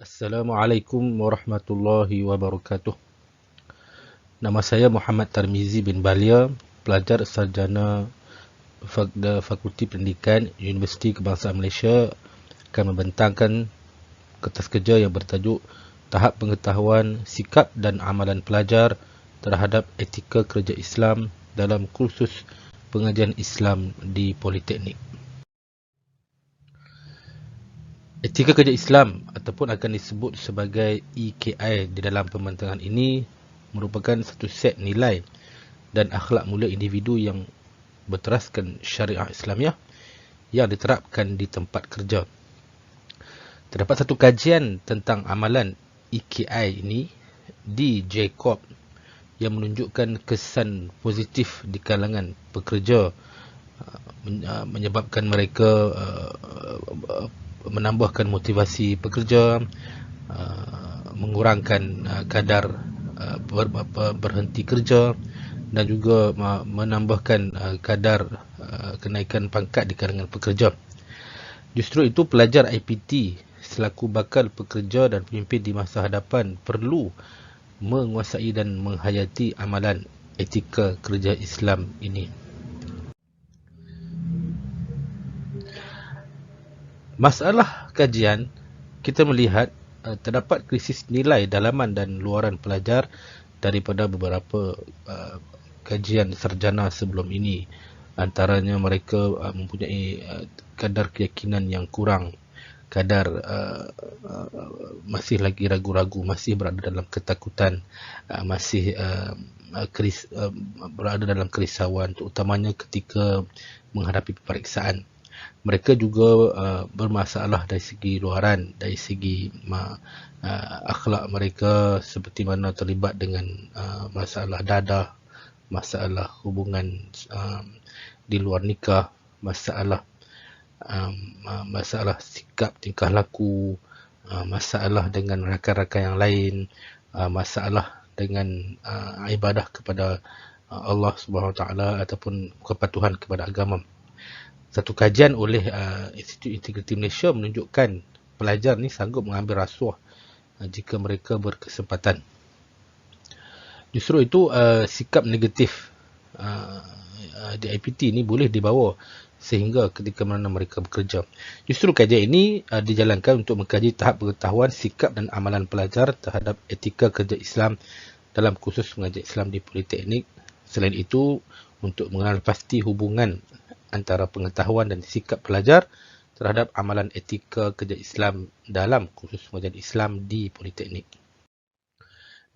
Assalamualaikum warahmatullahi wabarakatuh. Nama saya Muhammad Tarmizi bin Balia, pelajar sarjana Fakulti Pendidikan Universiti Kebangsaan Malaysia, akan membentangkan kertas kerja yang bertajuk Tahap Pengetahuan, Sikap dan Amalan Pelajar terhadap Etika Kerja Islam dalam kursus pengajian Islam di Politeknik. Etika kerja Islam ataupun akan disebut sebagai EKI di dalam pembentangan ini merupakan satu set nilai dan akhlak mulia individu yang berteraskan syariah Islamiah yang diterapkan di tempat kerja. Terdapat satu kajian tentang amalan EKI ini di J-Corp yang menunjukkan kesan positif di kalangan pekerja, menyebabkan mereka menambahkan motivasi pekerja, mengurangkan kadar berhenti kerja dan juga menambahkan kadar kenaikan pangkat di kalangan pekerja. Justru itu pelajar IPT selaku bakal pekerja dan pemimpin di masa hadapan perlu menguasai dan menghayati amalan etika kerja Islam ini. Masalah kajian, kita melihat terdapat krisis nilai dalaman dan luaran pelajar daripada beberapa kajian sarjana sebelum ini. Antaranya mereka mempunyai kadar keyakinan yang kurang, kadar masih lagi ragu-ragu, masih berada dalam ketakutan, masih berada dalam kerisauan, terutamanya ketika menghadapi peperiksaan. Mereka juga bermasalah dari segi luaran, dari segi akhlak mereka, seperti mana terlibat dengan masalah dadah, masalah hubungan di luar nikah, masalah sikap tingkah laku, masalah dengan rakan-rakan yang lain, masalah dengan ibadah kepada Allah SWT ataupun kepatuhan kepada agama. Satu kajian oleh Institut Integriti Malaysia menunjukkan pelajar ni sanggup mengambil rasuah jika mereka berkesempatan. Justru itu sikap negatif di IPT ni boleh dibawa sehingga ketika mana mereka bekerja. Justru kajian ini dijalankan untuk mengkaji tahap pengetahuan, sikap dan amalan pelajar terhadap etika kerja Islam dalam kursus pengajian Islam di Politeknik. Selain itu, untuk mengenal pasti hubungan antara pengetahuan dan sikap pelajar terhadap amalan etika kerja Islam dalam kursus pengajian Islam di Politeknik.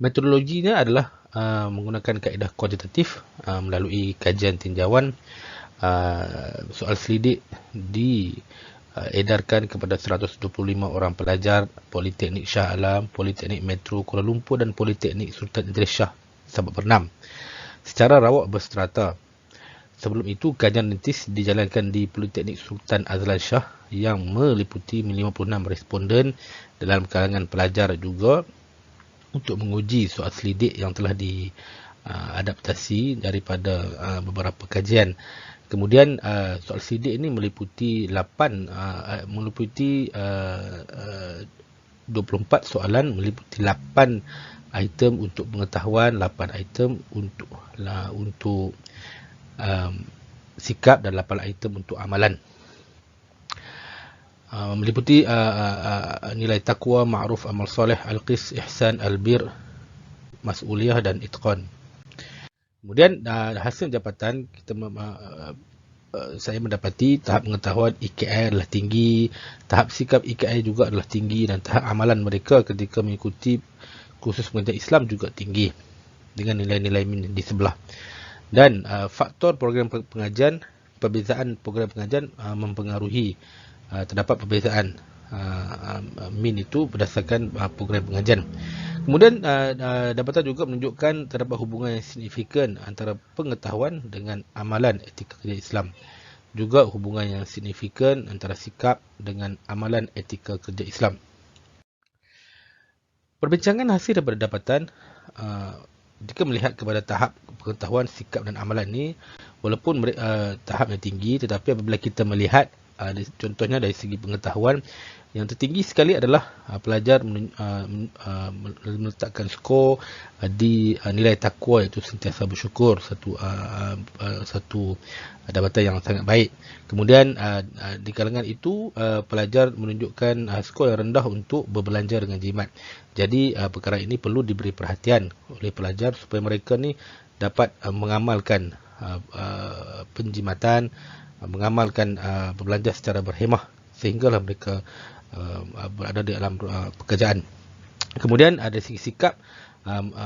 Metodologinya adalah menggunakan kaedah kuantitatif melalui kajian tinjauan. Soal selidik diedarkan kepada 125 orang pelajar Politeknik Shah Alam, Politeknik Metro Kuala Lumpur dan Politeknik Sultan Idris Shah Sabak Bernam secara rawak berstrata. Sebelum itu, kajian rintis dijalankan di Politeknik Sultan Azlan Shah yang meliputi 56 responden dalam kalangan pelajar juga untuk menguji soal selidik yang telah diadaptasi daripada beberapa kajian. Kemudian soal selidik ini meliputi 24 soalan, meliputi 8 item untuk pengetahuan, 8 item untuk sikap dan 8 item untuk amalan. Meliputi nilai taqwa, ma'ruf, amal soleh, al-qis, ihsan, al-bir, mas'uliyah dan itqan. Kemudian hasil jabatan saya mendapati tahap pengetahuan EKI adalah tinggi, tahap sikap EKI juga adalah tinggi dan tahap amalan mereka ketika mengikuti kursus pengajian Islam juga tinggi dengan nilai-nilai di sebelah. Dan faktor program pengajian, perbezaan program pengajian mempengaruhi. Terdapat perbezaan min itu berdasarkan program pengajian. Kemudian dapatan juga menunjukkan terdapat hubungan yang signifikan antara pengetahuan dengan amalan etika kerja Islam. Juga hubungan yang signifikan antara sikap dengan amalan etika kerja Islam. Perbincangan hasil daripada dapatan jika melihat kepada tahap pengetahuan, sikap dan amalan ini, walaupun tahapnya tinggi, tetapi apabila kita melihat Contohnya dari segi pengetahuan, yang tertinggi sekali adalah pelajar meletakkan skor di nilai takwa, iaitu sentiasa bersyukur, satu dapatan yang sangat baik. Kemudian di kalangan itu pelajar menunjukkan skor yang rendah untuk berbelanja dengan jimat. Jadi perkara ini perlu diberi perhatian oleh pelajar supaya mereka ni dapat mengamalkan penjimatan, mengamalkan berbelanja secara berhemah, sehinggalah mereka berada di dalam pekerjaan. Kemudian ada segi sikap,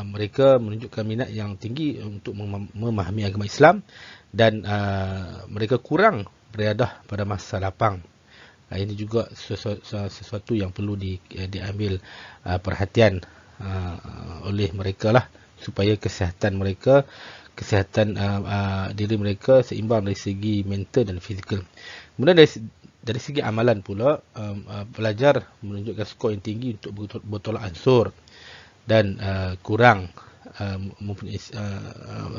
mereka menunjukkan minat yang tinggi untuk memahami agama Islam, dan mereka kurang beriadah pada masa lapang. Ini juga sesuatu yang perlu diambil perhatian oleh mereka lah, supaya kesihatan diri mereka seimbang dari segi mental dan fizikal. Kemudian dari segi amalan pula, pelajar menunjukkan skor yang tinggi untuk bertolak ansur, dan kurang mempunyai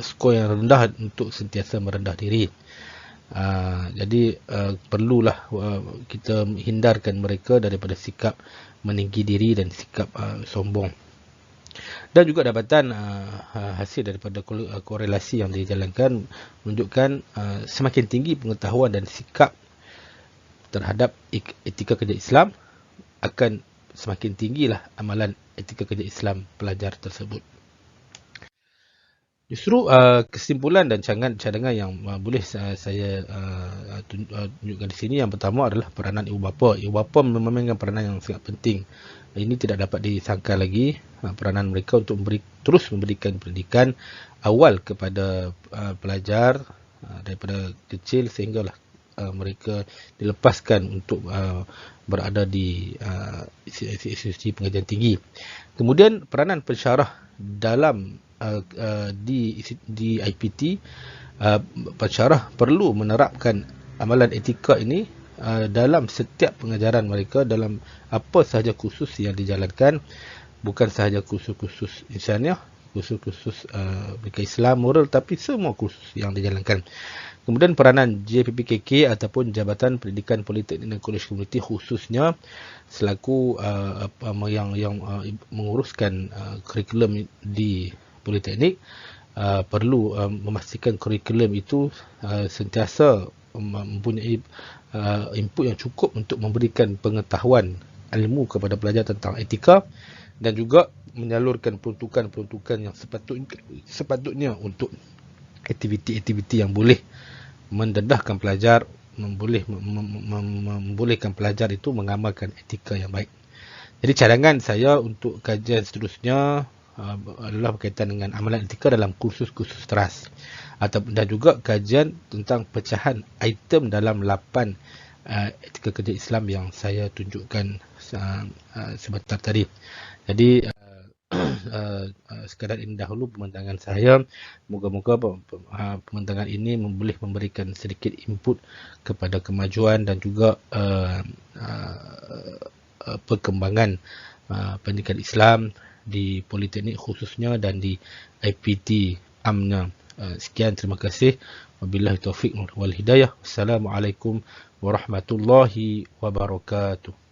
skor yang rendah untuk sentiasa merendah diri. Jadi perlulah kita hindarkan mereka daripada sikap meninggi diri dan sikap sombong. Dan juga dapatan hasil daripada korelasi yang dijalankan menunjukkan semakin tinggi pengetahuan dan sikap terhadap etika kerja Islam, akan semakin tinggilah amalan etika kerja Islam pelajar tersebut. Justru kesimpulan dan cadangan yang boleh saya tunjukkan di sini, yang pertama adalah peranan ibu bapa. Ibu bapa memainkan peranan yang sangat penting. Ini tidak dapat disangkal lagi peranan mereka untuk terus memberikan pendidikan awal kepada pelajar daripada kecil, sehinggalah mereka dilepaskan untuk berada di institusi pengajian tinggi. Kemudian peranan pensyarah dalam di IPT, pensyarah perlu menerapkan amalan etika ini dalam setiap pengajaran mereka, dalam apa sahaja kursus yang dijalankan, bukan sahaja kursus-kursus insaniah, kursus-kursus mereka Islam, moral, tapi semua kursus yang dijalankan. Kemudian peranan JPPKK ataupun Jabatan Pendidikan Politeknik dan Kolej Komuniti, khususnya selaku yang menguruskan kurikulum di Politeknik, perlu memastikan kurikulum itu sentiasa mempunyai input yang cukup untuk memberikan pengetahuan ilmu kepada pelajar tentang etika, dan juga menyalurkan peruntukan-peruntukan yang sepatutnya untuk aktiviti-aktiviti yang boleh mendedahkan pelajar, membolehkan pelajar itu mengamalkan etika yang baik. Jadi cadangan saya untuk kajian seterusnya adalah berkaitan dengan amalan etika dalam kursus-kursus teras, dan juga kajian tentang pecahan item dalam 8 etika kerja Islam yang saya tunjukkan sebentar tadi. Jadi sekadar ini dahulu pembincangan saya. Moga-moga pembincangan ini boleh memberikan sedikit input kepada kemajuan dan juga perkembangan pendidikan Islam di Politeknik khususnya, dan di IPT amnya. Sekian, terima kasih. Wabillahi taufiq wal hidayah. Assalamualaikum warahmatullahi wabarakatuh.